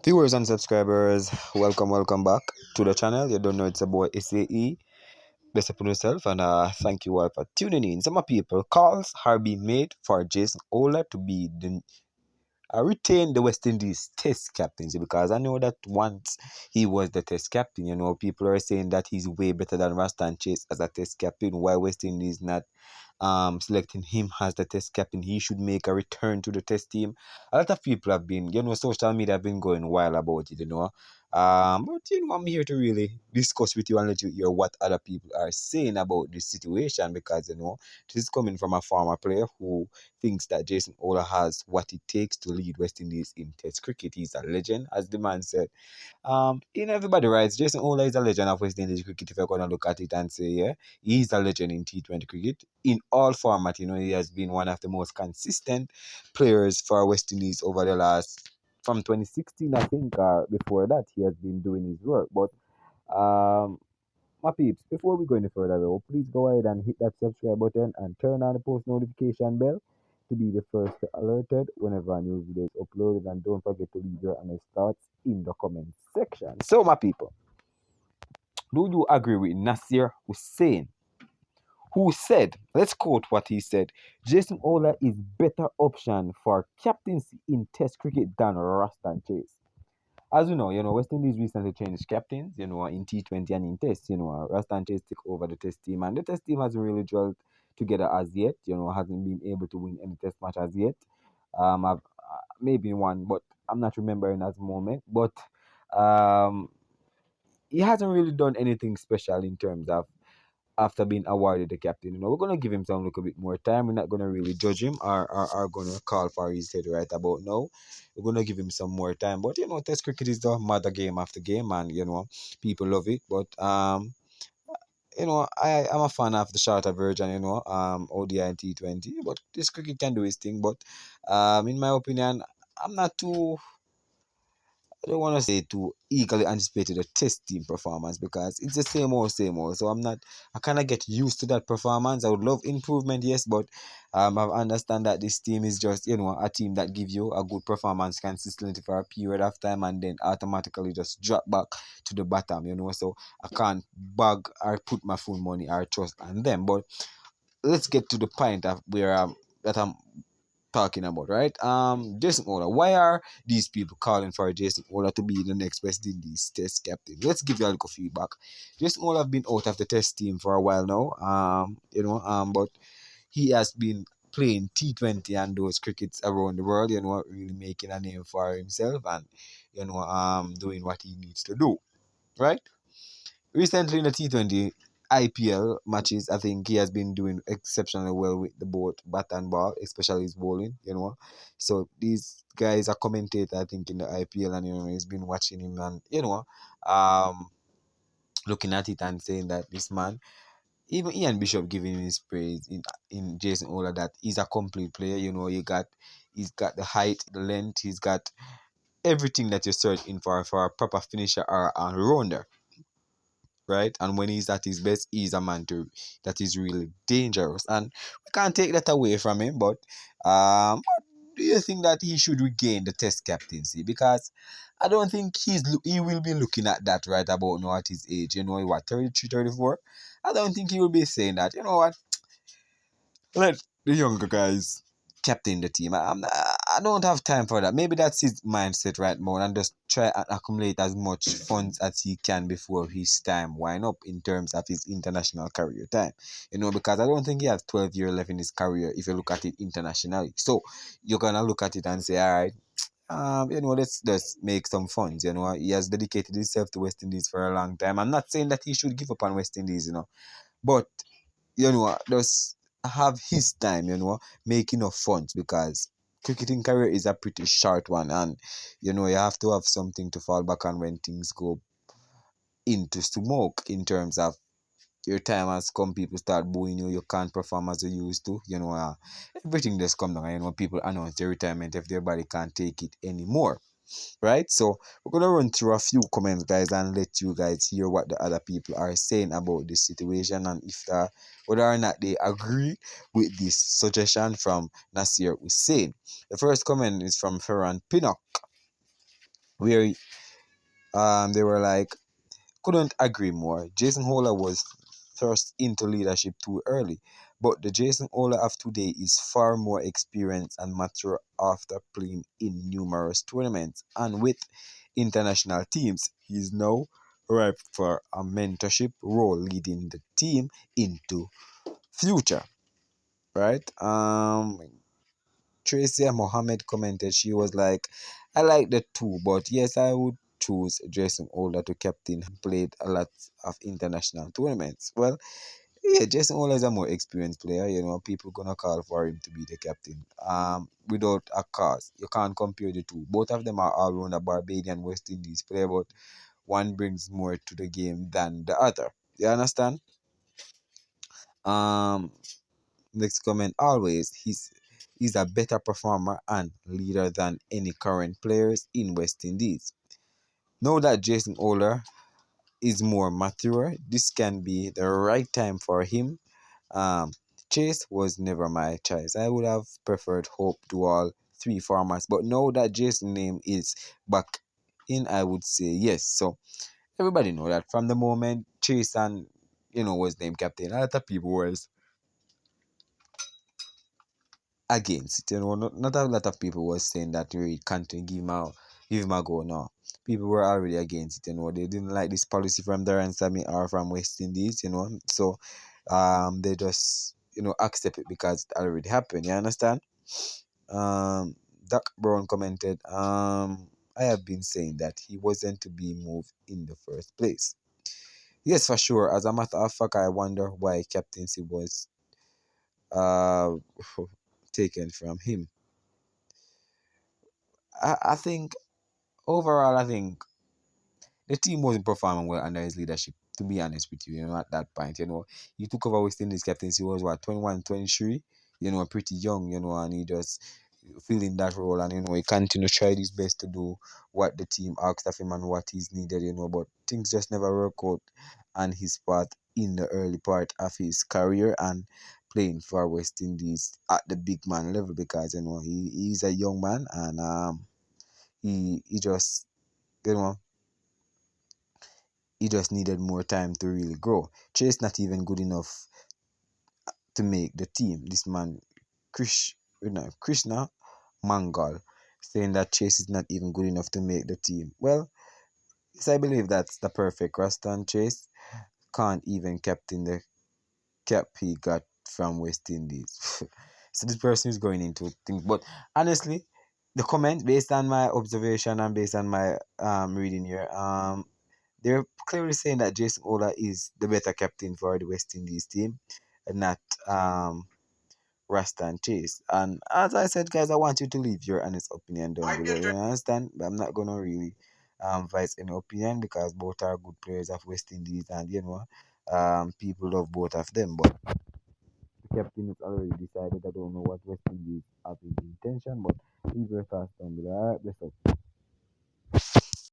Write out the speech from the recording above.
Viewers and subscribers, welcome back to the channel. You don't know it's a boy SAE. Best upon yourself and thank you all for tuning in. Some people calls are being made for Jason Ola to be the retain the West Indies Test captaincy because I know that once he was the Test captain, people are saying that he's way better than Rastan Chase as a Test captain. Why West Indies not selecting him as the Test captain? He should make a return to the Test team. A lot of people have been, social media have been going wild about it. But I'm here to really discuss with you and let you hear what other people are saying about this situation because this is coming from a former player who thinks that Jason Ola has what it takes to lead West Indies in Test cricket. He's a legend, as the man said. Everybody writes Jason Ola is a legend of West Indies cricket. If you're gonna look at it and say, yeah, he's a legend in T20 cricket in all format. He has been one of the most consistent players for West Indies over the last from 2016, I think, or before that, he has been doing his work. But um, my peeps, before we go any further though, please go ahead and hit that subscribe button and turn on the post notification bell to be the first alerted whenever a new video is uploaded. And don't forget to leave your honest thoughts in the comment section. So, my people, do you agree with Nasir Hussain, who said, let's quote what he said, Jason Ola is better option for captaincy in Test cricket than Rastan Chase? As West Indies recently changed captains, in T20 and in Test. Rastan Chase took over the Test team, and the Test team hasn't really gelled together as yet. Hasn't been able to win any Test match as yet. I've maybe one, but I'm not remembering at the moment. But um, he hasn't really done anything special in terms of after being awarded the captain. We're gonna give him some little bit more time. We're not gonna really judge him or gonna call for his head right about now. We're gonna give him some more time. But Test cricket is the mother game after game, and people love it. But I'm a fan of the shorter version. ODI and T20. But this cricket can do his thing. But in my opinion, I'm not too I don't want to say too eagerly anticipated a test team performance because it's the same old, same old. So I kind of get used to that performance. I would love improvement, yes, but I understand that this team is just, a team that gives you a good performance consistently for a period of time and then automatically just drop back to the bottom. So I can't bug or put my full money or trust on them. But let's get to the point of where that I'm talking about, right? Jason Ola. Why are these people calling for Jason Ola to be the next West Indies Test captain? Let's give you a little feedback. Jason Ola have been out of the Test team for a while now. But he has been playing T20 and those crickets around the world. Really making a name for himself and doing what he needs to do, right? Recently in the T20 IPL matches, I think he has been doing exceptionally well with the both bat and ball, especially his bowling. So these guys are commentator, I think, in the IPL, and he's been watching him and um, looking at it and saying that this man, even Ian Bishop giving him his praise in Jason Ola that he's a complete player. He's got the height, the length, he's got everything that you're searching for a proper finisher or a rounder, right? And when he's at his best, he's a man that is really dangerous, and we can't take that away from him. But do you think that he should regain the Test captaincy? Because I don't think he will be looking at that right about now at his age. What, 33, 34? I don't think he will be saying that. You know what? Let the younger guys captain the team. I don't have time for that. Maybe that's his mindset right now, and just try and accumulate as much funds as he can before his time wind up in terms of his international career time. Because I don't think he has 12 years left in his career if you look at it internationally. So you're gonna look at it and say, all right, let's just make some funds. He has dedicated himself to West Indies for a long time. I'm not saying that he should give up on West Indies, but just have his time, make enough funds because cricketing career is a pretty short one, and you have to have something to fall back on when things go into smoke in terms of your time has come, people start booing you, you can't perform as you used to, everything just come down, people announce their retirement if their body can't take it anymore. Right? So we're gonna run through a few comments, guys, and let you guys hear what the other people are saying about this situation and if whether or not they agree with this suggestion from Nasir Hussain. The first comment is from Ferran Pinnock. where they were like, couldn't agree more. Jason Holler was thrust into leadership too early, but the Jason Holler of today is far more experienced and mature after playing in numerous tournaments and with international teams. He is now ripe for a mentorship role leading the team into future. Right? Tracy Mohammed commented, she was like, I like the two, but yes, I would choose Jason Older to captain, played a lot of international tournaments. Well, yeah, Jason Older is a more experienced player. People gonna call for him to be the captain. Without a cause, you can't compare the two. Both of them are all around a Barbadian West Indies player, but one brings more to the game than the other. You understand? Um, Next comment, always he's a better performer and leader than any current players in West Indies. Know that Jason Oler is more mature. This can be the right time for him. Um, Chase was never my choice. I would have preferred Hope to all three formats, but now that Jason's name is back in, I would say yes. So everybody know that from the moment Chase and was named captain, a lot of people was against it. Not a lot of people was saying that we can't give him a go. No, people were already against it. They didn't like this policy from Darren Sammy or from West Indies. So they just accept it because it already happened. You understand? Doc Brown commented, I have been saying that he wasn't to be moved in the first place. Yes, for sure. As a matter of fact, I wonder why captaincy was uh taken from him. I think overall, I think the team wasn't performing well under his leadership. To be honest with you, at that point, he took over West Indies captaincy. He was what, 21, 23. Pretty young, and he just filling that role, and he continued to try his best to do what the team asked of him and what is needed. But things just never work out on his part in the early part of his career and playing for West Indies at the big man level because he's a young man and he just you know he just needed more time to really grow. Chase not even good enough to make the team. This man, Krishna Mangal, saying that Chase is not even good enough to make the team. Well, yes, I believe that's the perfect Rastan. Chase can't even captain the cap he got from West Indies. So this person is going into things. But honestly, the comment based on my observation and based on my reading here, they're clearly saying that Jason Ola is the better captain for the West Indies team, and not Rasta and Chase. And as I said, guys, I want you to leave your honest opinion down below. You understand? But I'm not gonna really voice any opinion because both are good players of West Indies, and people love both of them. But the captain is already decided. I don't know what West Indies have in intention, but leave your thoughts down below. Alright, bless up.